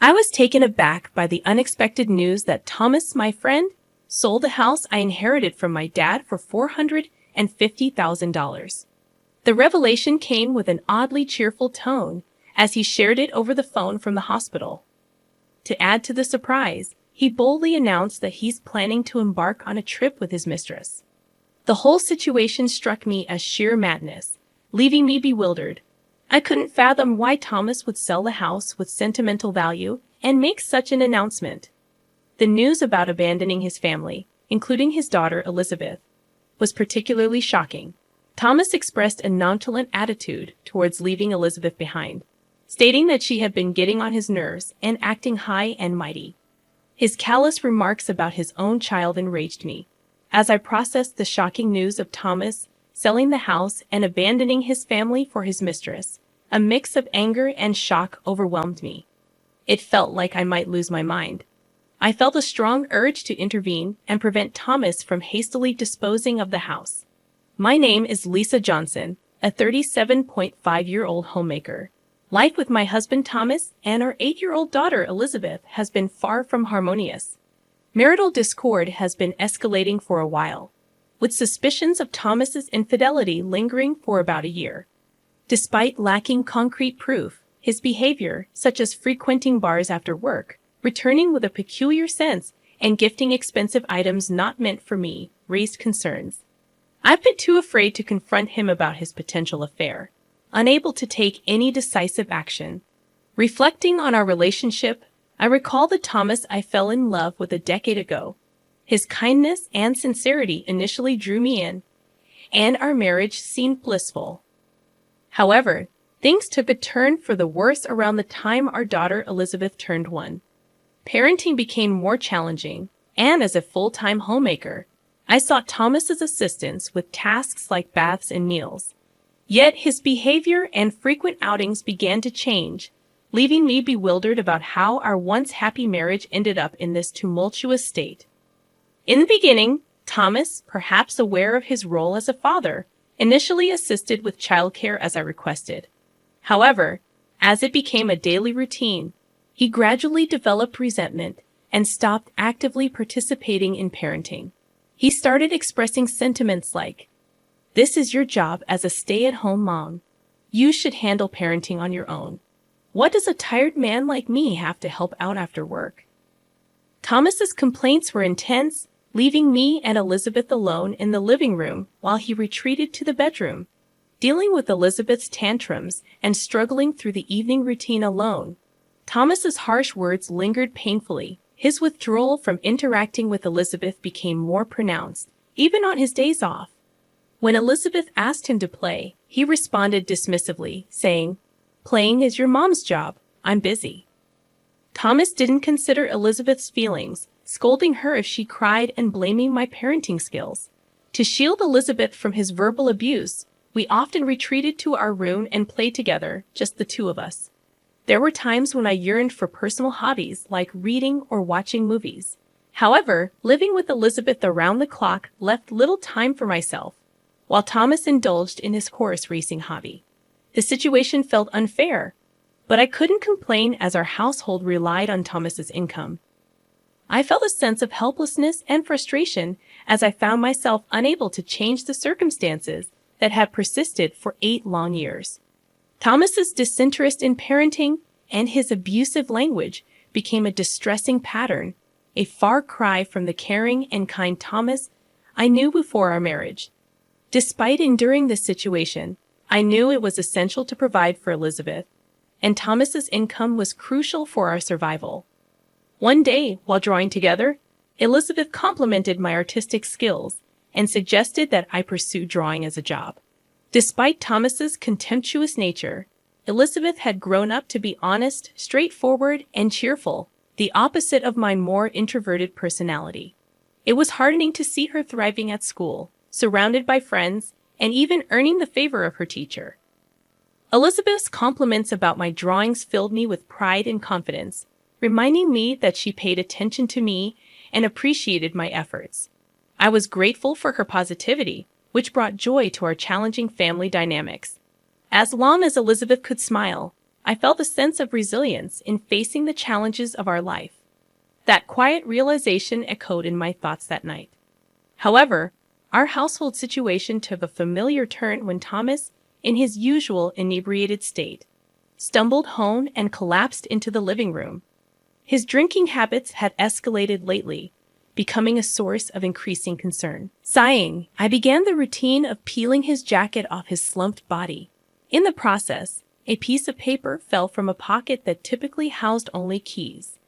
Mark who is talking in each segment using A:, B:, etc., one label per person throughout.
A: I was taken aback by the unexpected news that Thomas, my friend, sold the house I inherited from my dad for $450,000. The revelation came with an oddly cheerful tone as he shared it over the phone from the hospital. To add to the surprise, he boldly announced that he's planning to embark on a trip with his mistress. The whole situation struck me as sheer madness, leaving me bewildered. I couldn't fathom why Thomas would sell the house with sentimental value and make such an announcement. The news about abandoning his family, including his daughter Elizabeth, was particularly shocking. Thomas expressed a nonchalant attitude towards leaving Elizabeth behind, stating that she had been getting on his nerves and acting high and mighty. His callous remarks about his own child enraged me. As I processed the shocking news of Thomas selling the house and abandoning his family for his mistress, a mix of anger and shock overwhelmed me. It felt like I might lose my mind. I felt a strong urge to intervene and prevent Thomas from hastily disposing of the house. My name is Lisa Johnson, a 37.5-year-old homemaker. Life with my husband Thomas and our 8-year-old daughter Elizabeth has been far from harmonious. Marital discord has been escalating for a while, with suspicions of Thomas's infidelity lingering for about a year. Despite lacking concrete proof, his behavior, such as frequenting bars after work, returning with a peculiar sense, and gifting expensive items not meant for me, raised concerns. I've been too afraid to confront him about his potential affair, unable to take any decisive action. Reflecting on our relationship, I recall the Thomas I fell in love with a decade ago. His kindness and sincerity initially drew me in, and our marriage seemed blissful. However, things took a turn for the worse around the time our daughter Elizabeth turned 1. Parenting became more challenging, and as a full-time homemaker, I sought Thomas's assistance with tasks like baths and meals. Yet his behavior and frequent outings began to change, leaving me bewildered about how our once happy marriage ended up in this tumultuous state. In the beginning, Thomas, perhaps aware of his role as a father, initially assisted with childcare as I requested. However, as it became a daily routine, he gradually developed resentment and stopped actively participating in parenting. He started expressing sentiments like, "This is your job as a stay-at-home mom. You should handle parenting on your own. What does a tired man like me have to help out after work?" Thomas's complaints were intense, leaving me and Elizabeth alone in the living room while he retreated to the bedroom. Dealing with Elizabeth's tantrums and struggling through the evening routine alone, Thomas's harsh words lingered painfully. His withdrawal from interacting with Elizabeth became more pronounced, even on his days off. When Elizabeth asked him to play, he responded dismissively, saying, "Playing is your mom's job. I'm busy." Thomas didn't consider Elizabeth's feelings, scolding her if she cried and blaming my parenting skills. To shield Elizabeth from his verbal abuse, we often retreated to our room and played together, just the two of us. There were times when I yearned for personal hobbies like reading or watching movies. However, living with Elizabeth around the clock left little time for myself, while Thomas indulged in his horse racing hobby. The situation felt unfair, but I couldn't complain as our household relied on Thomas's income. I felt a sense of helplessness and frustration as I found myself unable to change the circumstances that had persisted for 8 long years. Thomas's disinterest in parenting and his abusive language became a distressing pattern, a far cry from the caring and kind Thomas I knew before our marriage. Despite enduring this situation, I knew it was essential to provide for Elizabeth, and Thomas's income was crucial for our survival. One day, while drawing together, Elizabeth complimented my artistic skills and suggested that I pursue drawing as a job. Despite Thomas's contemptuous nature, Elizabeth had grown up to be honest, straightforward, and cheerful, the opposite of my more introverted personality. It was heartening to see her thriving at school, surrounded by friends, and even earning the favor of her teacher. Elizabeth's compliments about my drawings filled me with pride and confidence, reminding me that she paid attention to me and appreciated my efforts. I was grateful for her positivity, which brought joy to our challenging family dynamics. As long as Elizabeth could smile, I felt a sense of resilience in facing the challenges of our life. That quiet realization echoed in my thoughts that night. However, our household situation took a familiar turn when Thomas, in his usual inebriated state, stumbled home and collapsed into the living room. His drinking habits had escalated lately, becoming a source of increasing concern. Sighing, I began the routine of peeling his jacket off his slumped body. In the process, a piece of paper fell from a pocket that typically housed only keys.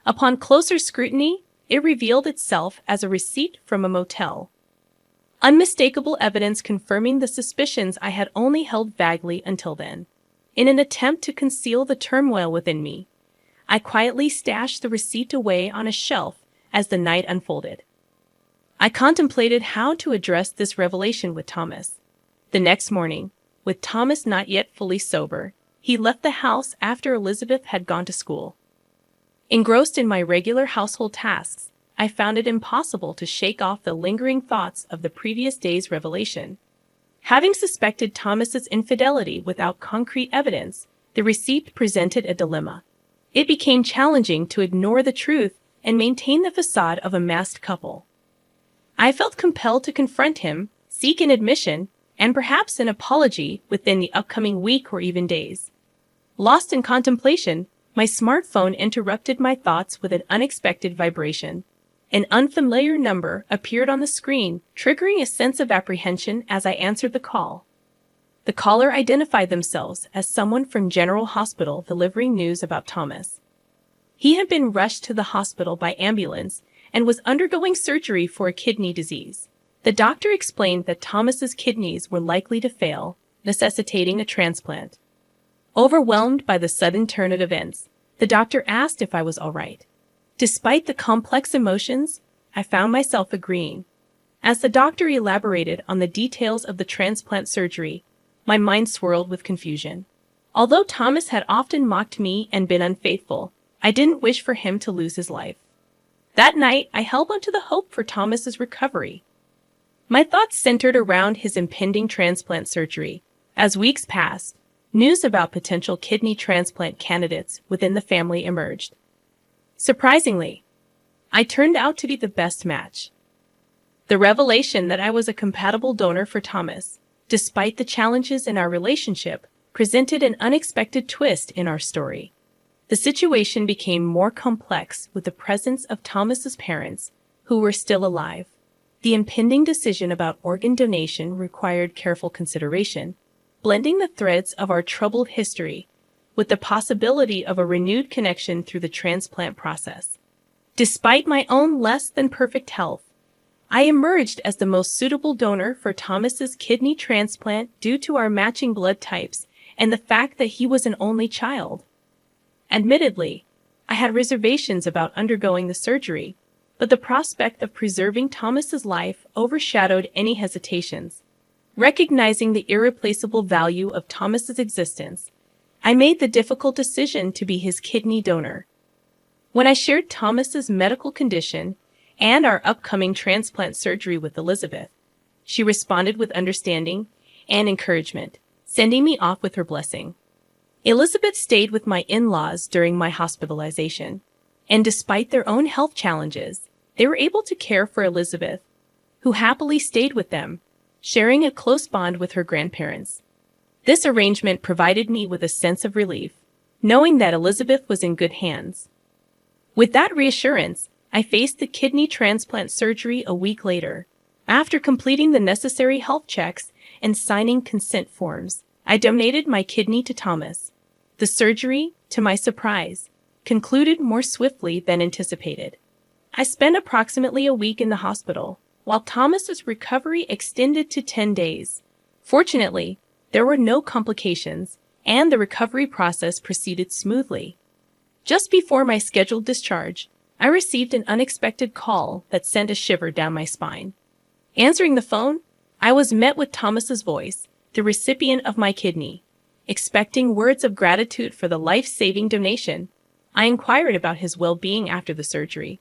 A: Upon closer scrutiny, it revealed itself as a receipt from a motel. Unmistakable evidence confirming the suspicions I had only held vaguely until then. In an attempt to conceal the turmoil within me, I quietly stashed the receipt away on a shelf as the night unfolded. I contemplated how to address this revelation with Thomas. The next morning, with Thomas not yet fully sober, he left the house after Elizabeth had gone to school. Engrossed in my regular household tasks, I found it impossible to shake off the lingering thoughts of the previous day's revelation. Having suspected Thomas's infidelity without concrete evidence, the receipt presented a dilemma. It became challenging to ignore the truth and maintain the facade of a masked couple. I felt compelled to confront him, seek an admission, and perhaps an apology within the upcoming week or even days. Lost in contemplation, my smartphone interrupted my thoughts with an unexpected vibration. An unfamiliar number appeared on the screen, triggering a sense of apprehension as I answered the call. The caller identified themselves as someone from General Hospital delivering news about Thomas. He had been rushed to the hospital by ambulance and was undergoing surgery for a kidney disease. The doctor explained that Thomas's kidneys were likely to fail, necessitating a transplant. Overwhelmed by the sudden turn of events, the doctor asked if I was all right. Despite the complex emotions, I found myself agreeing. As the doctor elaborated on the details of the transplant surgery, my mind swirled with confusion. Although Thomas had often mocked me and been unfaithful, I didn't wish for him to lose his life. That night, I held on to the hope for Thomas's recovery. My thoughts centered around his impending transplant surgery. As weeks passed, news about potential kidney transplant candidates within the family emerged. Surprisingly, I turned out to be the best match. The revelation that I was a compatible donor for Thomas, despite the challenges in our relationship, presented an unexpected twist in our story. The situation became more complex with the presence of Thomas's parents, who were still alive. The impending decision about organ donation required careful consideration, blending the threads of our troubled history with the possibility of a renewed connection through the transplant process. Despite my own less than perfect health, I emerged as the most suitable donor for Thomas's kidney transplant due to our matching blood types and the fact that he was an only child. Admittedly, I had reservations about undergoing the surgery, but the prospect of preserving Thomas's life overshadowed any hesitations. Recognizing the irreplaceable value of Thomas's existence, I made the difficult decision to be his kidney donor. When I shared Thomas's medical condition and our upcoming transplant surgery with Elizabeth, she responded with understanding and encouragement, sending me off with her blessing. Elizabeth stayed with my in-laws during my hospitalization, and despite their own health challenges, they were able to care for Elizabeth, who happily stayed with them, sharing a close bond with her grandparents. This arrangement provided me with a sense of relief, knowing that Elizabeth was in good hands. With that reassurance, I faced the kidney transplant surgery a week later. After completing the necessary health checks and signing consent forms, I donated my kidney to Thomas. The surgery, to my surprise, concluded more swiftly than anticipated. I spent approximately a week in the hospital, while Thomas's recovery extended to 10 days. Fortunately, there were no complications, and the recovery process proceeded smoothly. Just before my scheduled discharge, I received an unexpected call that sent a shiver down my spine. Answering the phone, I was met with Thomas's voice, the recipient of my kidney. Expecting words of gratitude for the life-saving donation, I inquired about his well-being after the surgery.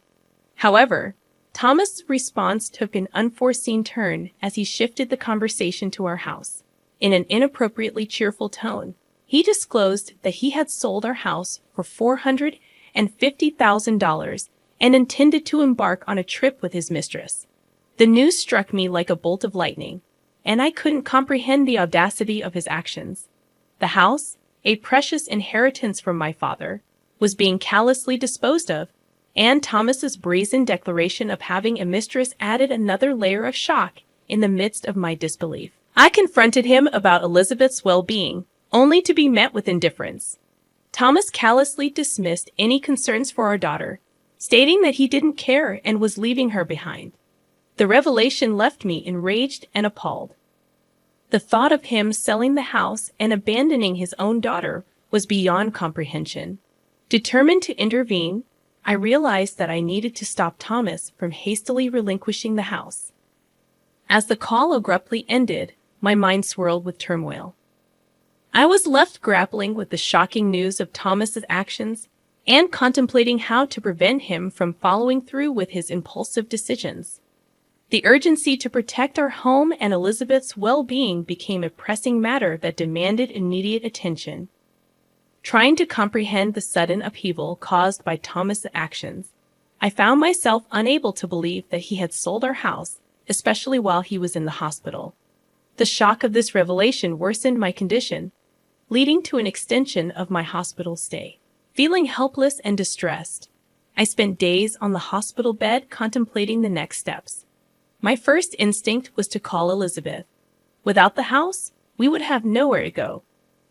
A: However, Thomas' response took an unforeseen turn as he shifted the conversation to our house. In an inappropriately cheerful tone, He disclosed that he had sold our house for $450,000 and intended to embark on a trip with his mistress. The news struck me like a bolt of lightning, and I couldn't comprehend the audacity of his actions. The house, a precious inheritance from my father, was being callously disposed of, and Thomas's brazen declaration of having a mistress added another layer of shock in the midst of my disbelief. I confronted him about Elizabeth's well-being, only to be met with indifference. Thomas callously dismissed any concerns for our daughter, stating that he didn't care and was leaving her behind. The revelation left me enraged and appalled. The thought of him selling the house and abandoning his own daughter was beyond comprehension. Determined to intervene, I realized that I needed to stop Thomas from hastily relinquishing the house. As the call abruptly ended, my mind swirled with turmoil. I was left grappling with the shocking news of Thomas's actions and contemplating how to prevent him from following through with his impulsive decisions. The urgency to protect our home and Elizabeth's well-being became a pressing matter that demanded immediate attention. Trying to comprehend the sudden upheaval caused by Thomas's actions, I found myself unable to believe that he had sold our house, especially while he was in the hospital. The shock of this revelation worsened my condition, leading to an extension of my hospital stay. Feeling helpless and distressed, I spent days on the hospital bed contemplating the next steps. My first instinct was to call Elizabeth. Without the house, we would have nowhere to go.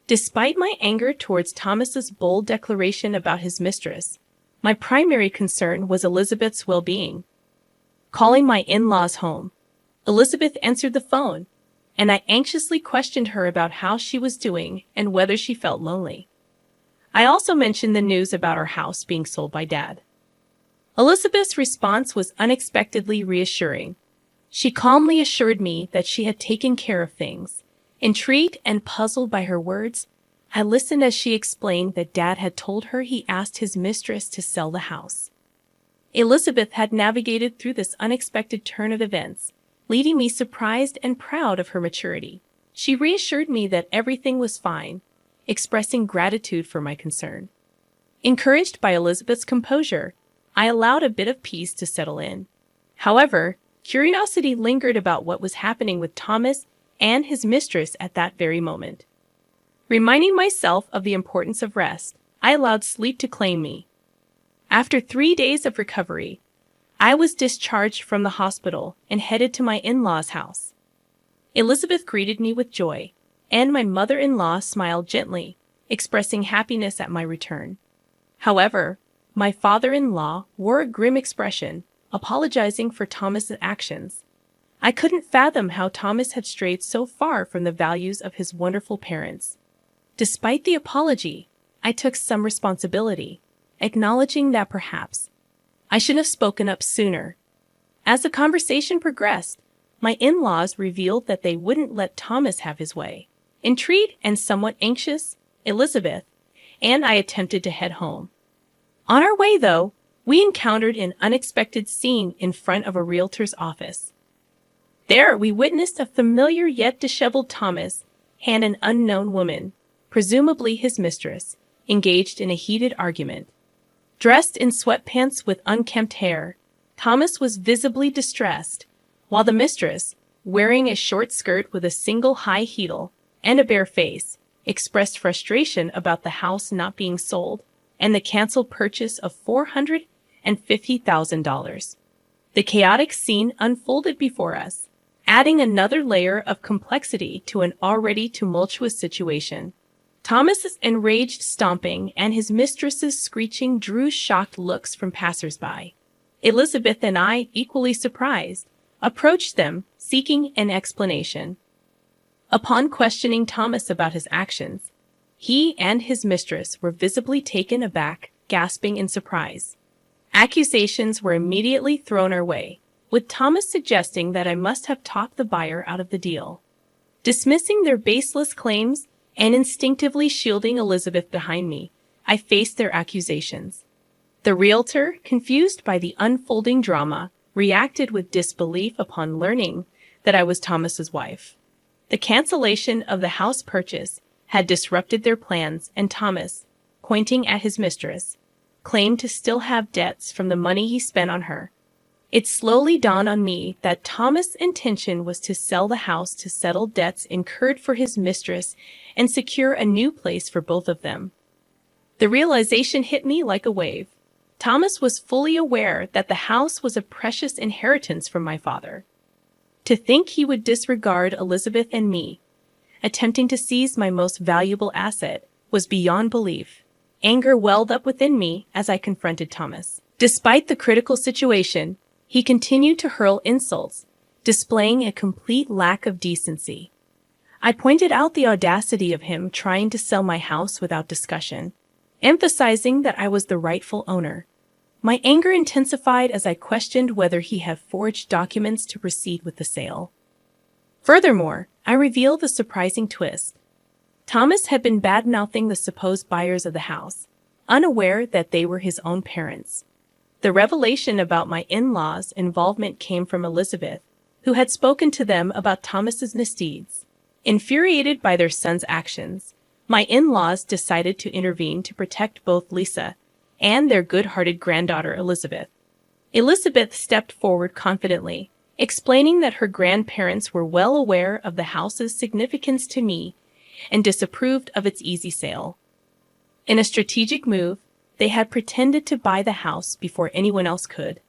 A: Despite my anger towards Thomas's bold declaration about his mistress, my primary concern was Elizabeth's well-being. Calling my in-laws home, Elizabeth answered the phone, and I anxiously questioned her about how she was doing and whether she felt lonely. I also mentioned the news about our house being sold by Dad. Elizabeth's response was unexpectedly reassuring. She calmly assured me that she had taken care of things. Intrigued and puzzled by her words, I listened as she explained that Dad had told her he asked his mistress to sell the house. Elizabeth had navigated through this unexpected turn of events, leaving me surprised and proud of her maturity. She reassured me that everything was fine, expressing gratitude for my concern. Encouraged by Elizabeth's composure, I allowed a bit of peace to settle in. However, curiosity lingered about what was happening with Thomas and his mistress at that very moment. Reminding myself of the importance of rest, I allowed sleep to claim me. After 3 days of recovery, I was discharged from the hospital and headed to my in-laws' house. Elizabeth greeted me with joy, and my mother-in-law smiled gently, expressing happiness at my return. However, my father-in-law wore a grim expression, apologizing for Thomas's actions. I couldn't fathom how Thomas had strayed so far from the values of his wonderful parents. Despite the apology, I took some responsibility, acknowledging that perhaps I should have spoken up sooner. As the conversation progressed, my in-laws revealed that they wouldn't let Thomas have his way. Intrigued and somewhat anxious, Elizabeth and I attempted to head home. On our way, though, we encountered an unexpected scene in front of a realtor's office. There, we witnessed a familiar yet disheveled Thomas and an unknown woman, presumably his mistress, engaged in a heated argument. Dressed in sweatpants with unkempt hair, Thomas was visibly distressed, while the mistress, wearing a short skirt with a single high heel and a bare face, expressed frustration about the house not being sold and the canceled purchase of $450,000. The chaotic scene unfolded before us, adding another layer of complexity to an already tumultuous situation. Thomas's enraged stomping and his mistress's screeching drew shocked looks from passersby. Elizabeth and I, equally surprised, approached them, seeking an explanation. Upon questioning Thomas about his actions, he and his mistress were visibly taken aback, gasping in surprise. Accusations were immediately thrown our way, with Thomas suggesting that I must have talked the buyer out of the deal. Dismissing their baseless claims and instinctively shielding Elizabeth behind me, I faced their accusations. The realtor, confused by the unfolding drama, reacted with disbelief upon learning that I was Thomas's wife. The cancellation of the house purchase had disrupted their plans, and Thomas, pointing at his mistress, claimed to still have debts from the money he spent on her. It slowly dawned on me that Thomas' intention was to sell the house to settle debts incurred for his mistress and secure a new place for both of them. The realization hit me like a wave. Thomas was fully aware that the house was a precious inheritance from my father. To think he would disregard Elizabeth and me, attempting to seize my most valuable asset, was beyond belief. Anger welled up within me as I confronted Thomas. Despite the critical situation, he continued to hurl insults, displaying a complete lack of decency. I pointed out the audacity of him trying to sell my house without discussion, emphasizing that I was the rightful owner. My anger intensified as I questioned whether he had forged documents to proceed with the sale. Furthermore, I revealed the surprising twist. Thomas had been bad-mouthing the supposed buyers of the house, unaware that they were his own parents. The revelation about my in-laws' involvement came from Elizabeth, who had spoken to them about Thomas's misdeeds. Infuriated by their son's actions, my in-laws decided to intervene to protect both Lisa and their good-hearted granddaughter Elizabeth. Elizabeth stepped forward confidently, explaining that her grandparents were well aware of the house's significance to me and disapproved of its easy sale. In a strategic move, they had pretended to buy the house before anyone else could.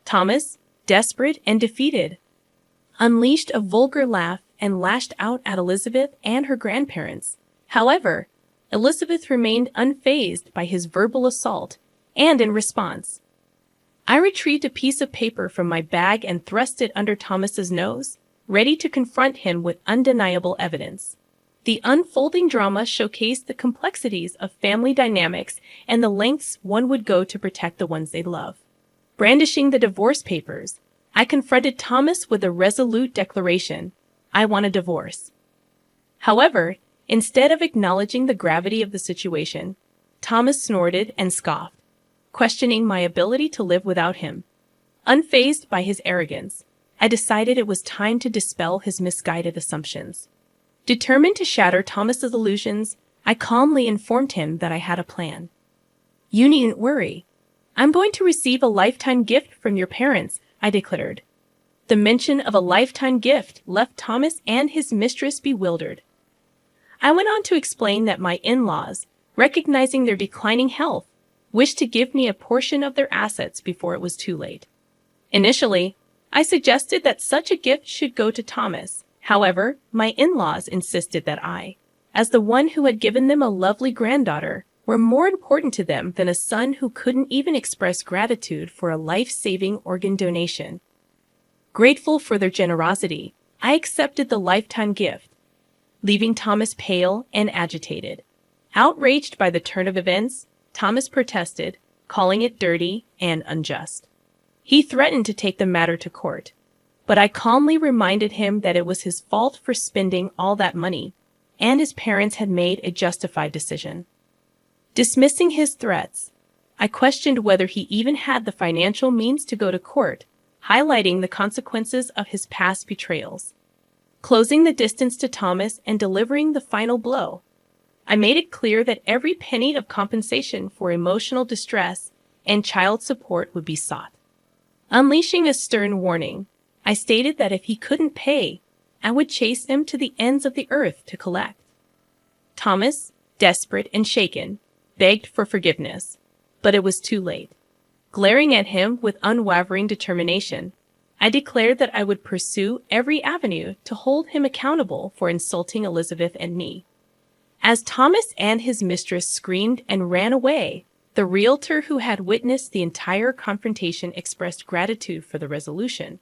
A: Thomas, desperate and defeated, unleashed a vulgar laugh and lashed out at Elizabeth and her grandparents. However, Elizabeth remained unfazed by his verbal assault, and in response, I retrieved a piece of paper from my bag and thrust it under Thomas's nose, ready to confront him with undeniable evidence. The unfolding drama showcased the complexities of family dynamics and the lengths one would go to protect the ones they love. Brandishing the divorce papers, I confronted Thomas with a resolute declaration, I want a divorce. However, instead of acknowledging the gravity of the situation, Thomas snorted and scoffed, questioning my ability to live without him. Unfazed by his arrogance, I decided it was time to dispel his misguided assumptions. Determined to shatter Thomas's illusions, I calmly informed him that I had a plan. You needn't worry. I'm going to receive a lifetime gift from your parents, I declared. The mention of a lifetime gift left Thomas and his mistress bewildered. I went on to explain that my in-laws, recognizing their declining health, wished to give me a portion of their assets before it was too late. Initially, I suggested that such a gift should go to Thomas. However, my in-laws insisted that I, as the one who had given them a lovely granddaughter, were more important to them than a son who couldn't even express gratitude for a life-saving organ donation. Grateful for their generosity, I accepted the lifetime gift, leaving Thomas pale and agitated. Outraged by the turn of events, Thomas protested, calling it dirty and unjust. He threatened to take the matter to court, but I calmly reminded him that it was his fault for spending all that money, and his parents had made a justified decision. Dismissing his threats, I questioned whether he even had the financial means to go to court, highlighting the consequences of his past betrayals. Closing the distance to Thomas and delivering the final blow, I made it clear that every penny of compensation for emotional distress and child support would be sought. Unleashing a stern warning, I stated that if he couldn't pay, I would chase him to the ends of the earth to collect. Thomas, desperate and shaken, begged for forgiveness, but it was too late. Glaring at him with unwavering determination, I declared that I would pursue every avenue to hold him accountable for insulting Elizabeth and me. As Thomas and his mistress screamed and ran away, the realtor who had witnessed the entire confrontation expressed gratitude for the resolution.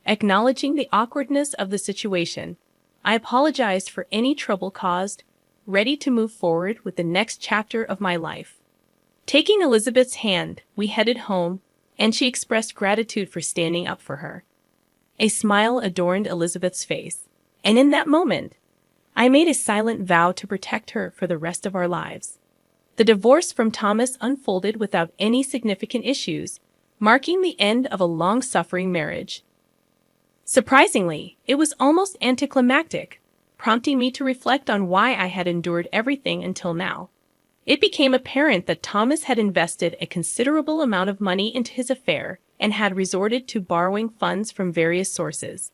A: Acknowledging the awkwardness of the situation, I apologized for any trouble caused, ready to move forward with the next chapter of my life. Taking Elizabeth's hand, we headed home, and she expressed gratitude for standing up for her. A smile adorned Elizabeth's face, and in that moment, I made a silent vow to protect her for the rest of our lives. The divorce from Thomas unfolded without any significant issues, marking the end of a long-suffering marriage. Surprisingly, it was almost anticlimactic, prompting me to reflect on why I had endured everything until now. It became apparent that Thomas had invested a considerable amount of money into his affair and had resorted to borrowing funds from various sources.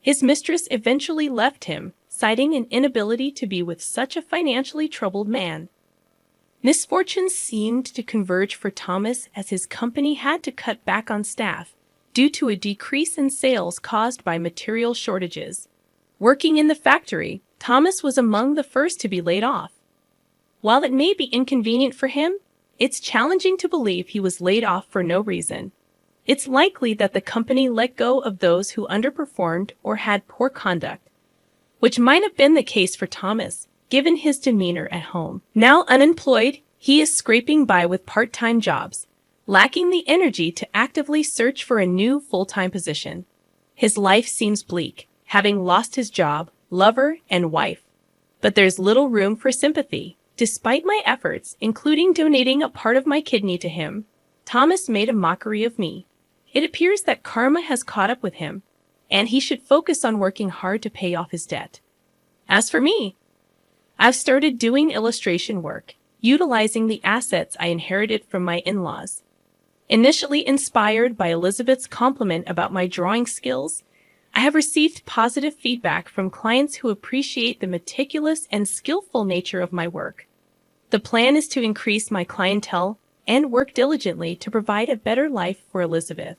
A: His mistress eventually left him, citing an inability to be with such a financially troubled man. Misfortunes seemed to converge for Thomas as his company had to cut back on staff due to a decrease in sales caused by material shortages. Working in the factory, Thomas was among the first to be laid off. While it may be inconvenient for him, it's challenging to believe he was laid off for no reason. It's likely that the company let go of those who underperformed or had poor conduct, which might have been the case for Thomas, given his demeanor at home. Now unemployed, he is scraping by with part-time jobs, lacking the energy to actively search for a new full-time position. His life seems bleak, having lost his job, lover, and wife. But there's little room for sympathy. Despite my efforts, including donating a part of my kidney to him, Thomas made a mockery of me. It appears that karma has caught up with him, and he should focus on working hard to pay off his debt. As for me, I've started doing illustration work, utilizing the assets I inherited from my in-laws. Initially inspired by Elizabeth's compliment about my drawing skills, I have received positive feedback from clients who appreciate the meticulous and skillful nature of my work. The plan is to increase my clientele and work diligently to provide a better life for Elizabeth.